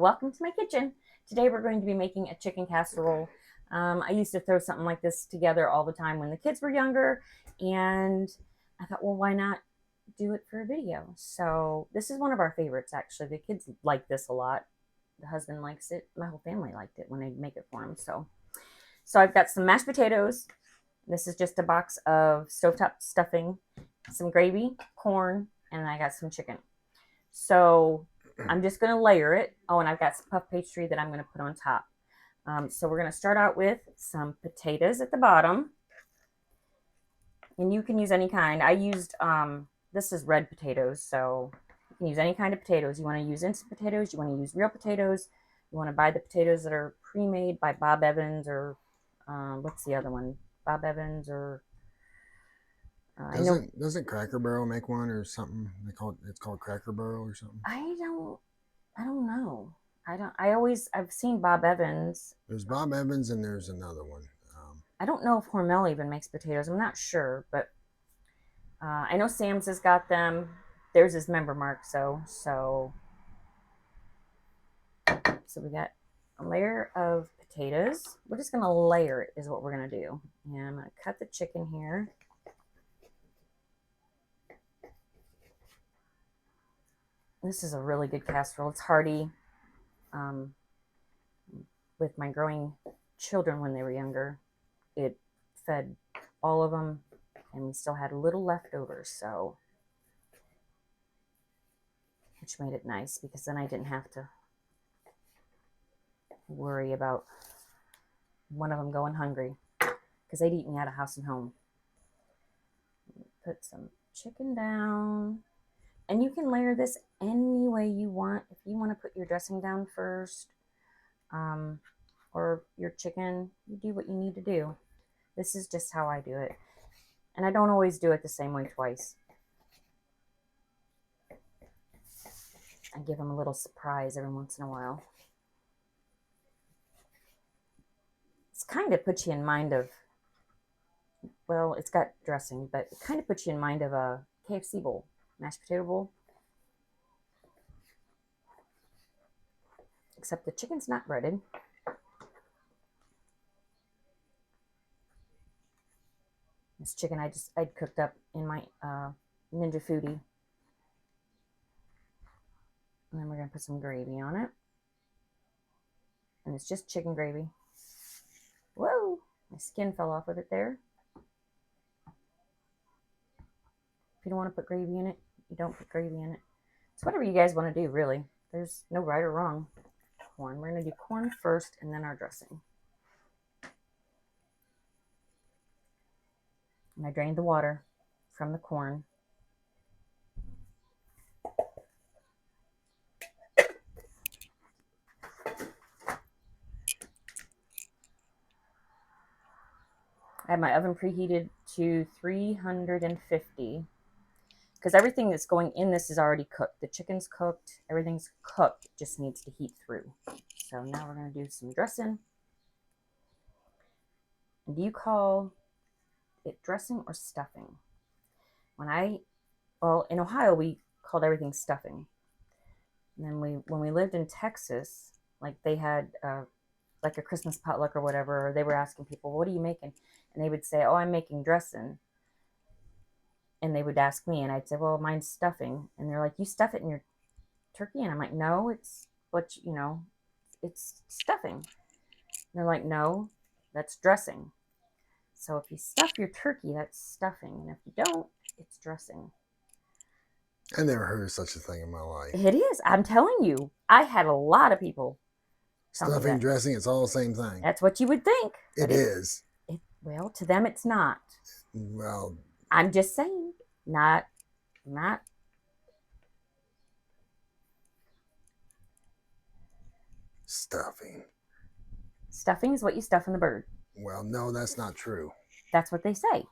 welcome to my kitchen. Today we're going to be making a chicken casserole. I used to throw something like this together all the time when the kids were younger, and I thought, well, why not do it for a video? So this is one of our favorites, actually. The kids like this a lot. The husband likes it. My whole family liked it when I make it for them. So I've got some mashed potatoes. This is just a box of stovetop stuffing, some gravy, corn, and I got some chicken. So I'm just going to layer it. Oh, and I've got some puff pastry that I'm going to put on top. So we're going to start out with some potatoes at the bottom. And you can use any kind. I used, this is red potatoes, so you can use any kind of potatoes. You want to use instant potatoes, you want to use real potatoes, you want to buy the potatoes that are pre-made by Bob Evans or, what's the other one? Bob Evans or... Doesn't Cracker Barrel make one or something? It's called Cracker Barrel or something. I don't know. I've seen Bob Evans. There's Bob Evans and there's another one. I don't know if Hormel even makes potatoes. I'm not sure, but I know Sam's has got them. There's his member mark. So we got a layer of potatoes. We're just gonna layer it is what we're gonna do. And I'm gonna cut the chicken here. This is a really good casserole. It's hearty. With my growing children when they were younger, it fed all of them, and we still had a little left over, so which made it nice because then I didn't have to worry about one of them going hungry because they'd eat me out of house and home. Put some chicken down. And you can layer this any way you want. If you want to put your dressing down first, or your chicken, you do what you need to do. This is just how I do it. And I don't always do it the same way twice. I give them a little surprise every once in a while. It's kind of puts you in mind of, well, it's got dressing, but it kind of puts you in mind of a KFC bowl. Mashed potato bowl. Except the chicken's not breaded. This chicken I'd cooked up in my Ninja Foodie. And then we're going to put some gravy on it. And it's just chicken gravy. Whoa! My skin fell off of it there. If you don't want to put gravy in it, you don't put gravy in it. It's whatever you guys want to do, really. There's no right or wrong. Corn. We're going to do corn first and then our dressing. And I drained the water from the corn. I have my oven preheated to 350. Because everything that's going in this is already cooked. The chicken's cooked. Everything's cooked. It just needs to heat through. So now we're going to do some dressing. And do you call it dressing or stuffing? Well, in Ohio, we called everything stuffing. And then when we lived in Texas, like they had like a Christmas potluck or whatever, or they were asking people, what are you making? And they would say, oh, I'm making dressing. And they would ask me, and I'd say, well, mine's stuffing. And they're like, you stuff it in your turkey? And I'm like, no, it's stuffing. And they're like, no, that's dressing. So if you stuff your turkey, that's stuffing. And if you don't, it's dressing. I never heard of such a thing in my life. It is. I'm telling you. I had a lot of people tell me Stuffing, that. dressing, it's all the same thing. That's what you would think. It is. Well, to them, it's not. Well, I'm just saying, not. Stuffing. Stuffing is what you stuff in the bird. Well, no, that's not true. That's what they say.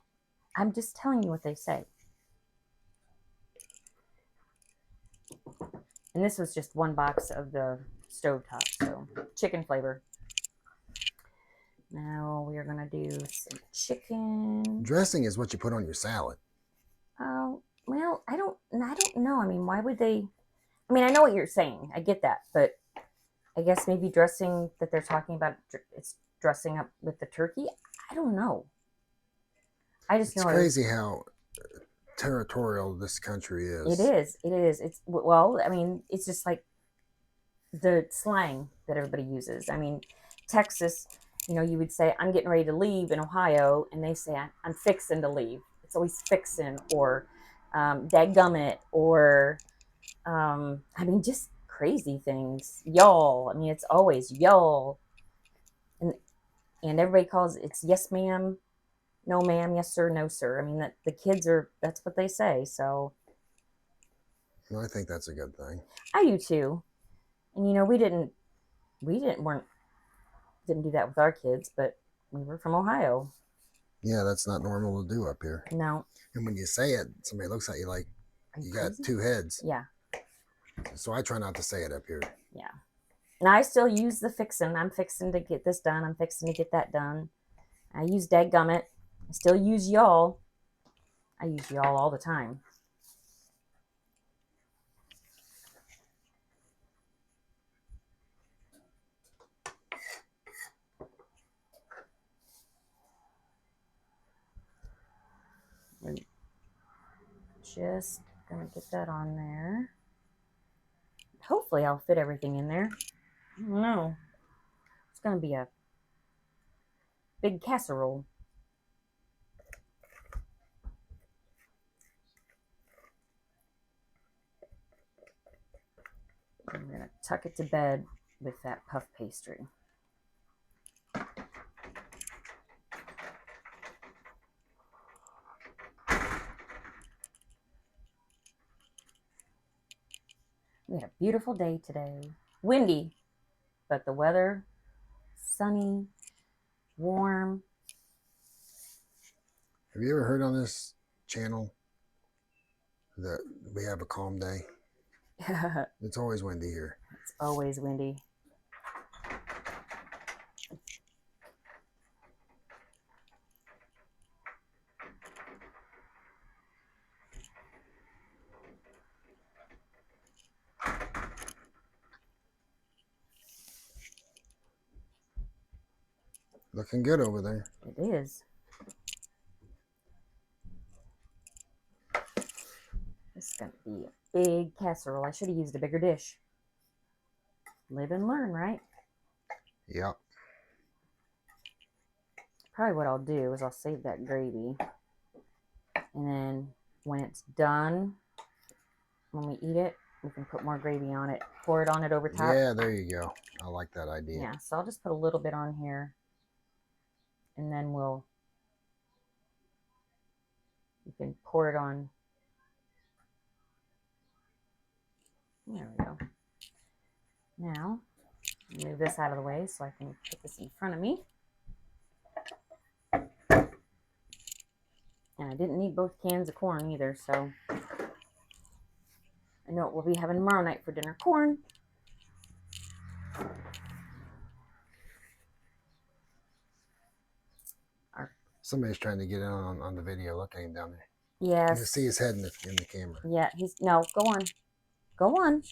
I'm just telling you what they say. And this was just one box of the stovetop, so chicken flavor. Now we are going to do some chicken. Dressing is what you put on your salad. Oh, well, I don't know. I mean, why would they? I mean, I know what you're saying. I get that, but I guess maybe dressing that they're talking about, it's dressing up with the turkey. I don't know. I just It's know it was. crazy how territorial this country It is. is. It is. It's, well, I mean, it's just like the slang that everybody uses. I mean, Texas, you would say, I'm getting ready to leave in Ohio, and they say, I'm fixing to leave. It's always fixing, or dadgummit, or, I mean, just crazy things. Y'all. I mean, it's always y'all. And, and everybody calls it's yes, ma'am, no, ma'am, yes, sir, no, sir. I mean, that the kids that's what they say. So Well, I think that's a good thing. I do too. And, we didn't do that with our kids, but we were from Ohio. Yeah, that's not normal to do up here. No. And when you say it, somebody looks at you like you got Crazy? two heads. Yeah. So I try not to say it up here. Yeah. And I still use the fixin'. I'm fixing to get this done. I'm fixing to get that done. I use dadgummit. I still use y'all. I use y'all all the time. We're just gonna get that on there. Hopefully I'll fit everything in there. I don't know. It's gonna be a big casserole. I'm gonna tuck it to bed with that puff pastry. We had a beautiful day today. Windy, but the weather sunny, warm. Have you ever heard on this channel that we have a calm day? It's It's always windy here. always windy. Looking good over there. It is. This is going to be a big casserole. I should have used a bigger dish. Live and learn, right? Yep. Probably what I'll do is I'll save that gravy. And then when it's done, when we eat it, we can put more gravy on it. Pour it on it over top. Yeah, there you go. I like that idea. Yeah, so I'll just put a little bit on here. And then you can pour it on. There we go. Now, move this out of the way so I can put this in front of me. And I didn't need both cans of corn either, so I know what we'll be having tomorrow night for dinner. Corn. Somebody's trying to get in on the video. Look at him down there. Yes. You can see his head in the camera. Yeah, no, go on. Go on.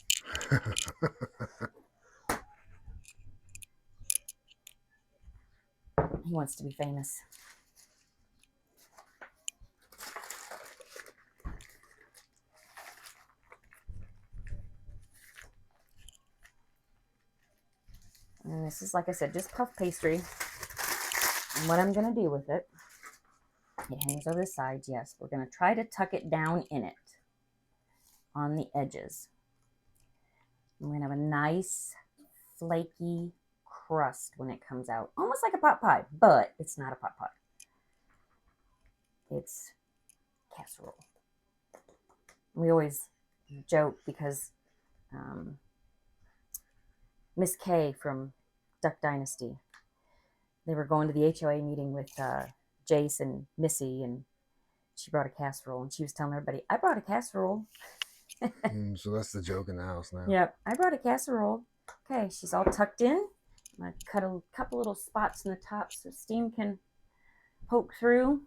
He wants to be famous. And this is, like I said, just puff pastry. And what I'm going to do with it, it hangs over the sides, yes. We're going to try to tuck it down in it on the edges. And we're going to have a nice flaky crust when it comes out. Almost like a pot pie, but it's not a pot pie. It's casserole. We always joke because Miss Kay from Duck Dynasty, they were going to the HOA meeting with Jace and Missy, and she brought a casserole, and she was telling everybody, I brought a casserole. So that's the joke in the house now. Yep, I brought a casserole. Okay, she's all tucked in. I'm going to cut a couple little spots in the top so steam can poke through.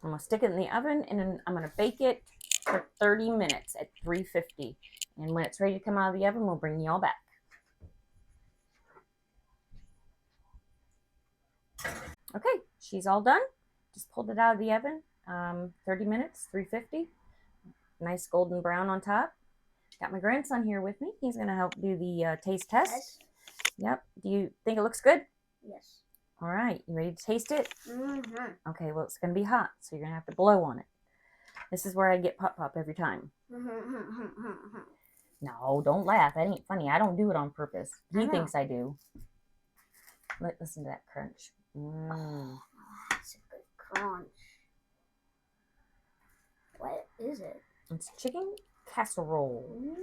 I'm going to stick it in the oven, and then I'm going to bake it for 30 minutes at 350. And when it's ready to come out of the oven, we'll bring you all back. Okay, she's all done. Just pulled it out of the oven. 30 minutes, 350. Nice golden brown on top. Got my grandson here with me. He's going to help do the taste test. Yes. Yep. Do you think it looks good? Yes. All right. You ready to taste it? Mm-hmm. Okay, well, it's going to be hot, so you're going to have to blow on it. This is where I get pop every time. No, don't laugh. That ain't funny. I don't do it on purpose. He thinks I do. Listen to that crunch. Oh, that's a good crunch. What is it? It's chicken casserole.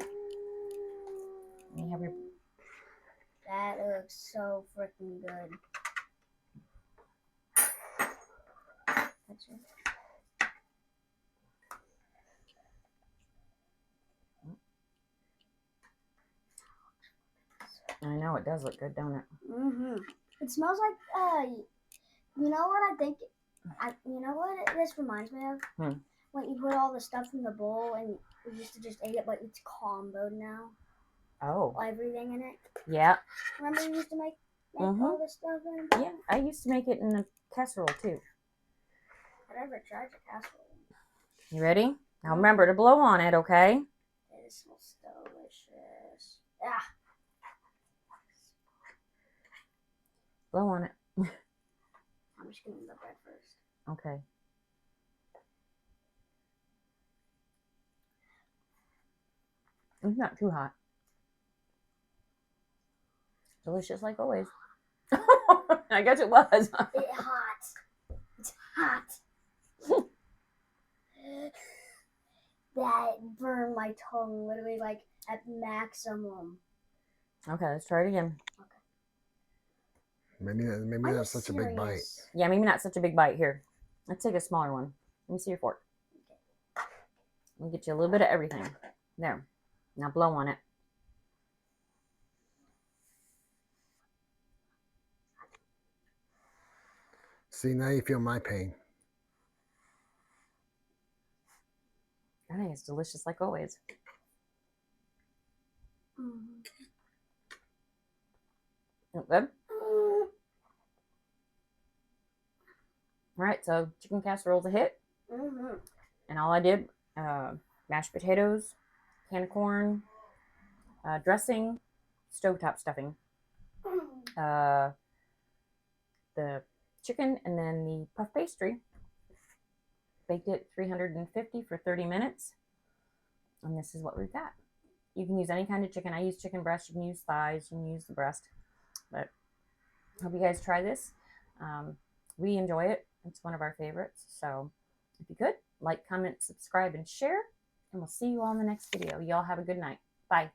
You have your... That looks so freaking good. That's it. I know, it does look good, don't it? Mm-hmm. It smells like, you know what I think, you know what this reminds me of? When you put all the stuff in the bowl and we used to just eat it, but it's comboed now. Oh. Everything in it. Yeah. Remember you used to make all this stuff in? Yeah, I used to make it in a casserole too. I never tried the casserole. You ready? Now remember to blow on it, okay? It smells delicious. Ah. Blow on it. I'm just gonna eat the bread first. Okay. It's not too hot. Delicious like always. I guess it was. It's hot. It's hot. That burned my tongue literally like at maximum. Okay, let's try it again. Maybe not such a big bite. Yeah, maybe not such a big bite. Here, let's take a smaller one. Let me see your fork. Okay. We'll get you a little bit of everything. There. Now blow on it. See, now you feel my pain. I think it's delicious like always. Good? All right, so chicken casserole's a hit. And all I did, mashed potatoes, canned corn, dressing, stovetop stuffing, the chicken, and then the puff pastry. Baked it 350 for 30 minutes. And this is what we've got. You can use any kind of chicken. I use chicken breast. You can use thighs. You can use the breast. But hope you guys try this. We enjoy it. It's one of our favorites. So if you could, like, comment, subscribe, and share. And we'll see you all in the next video. Y'all have a good night. Bye.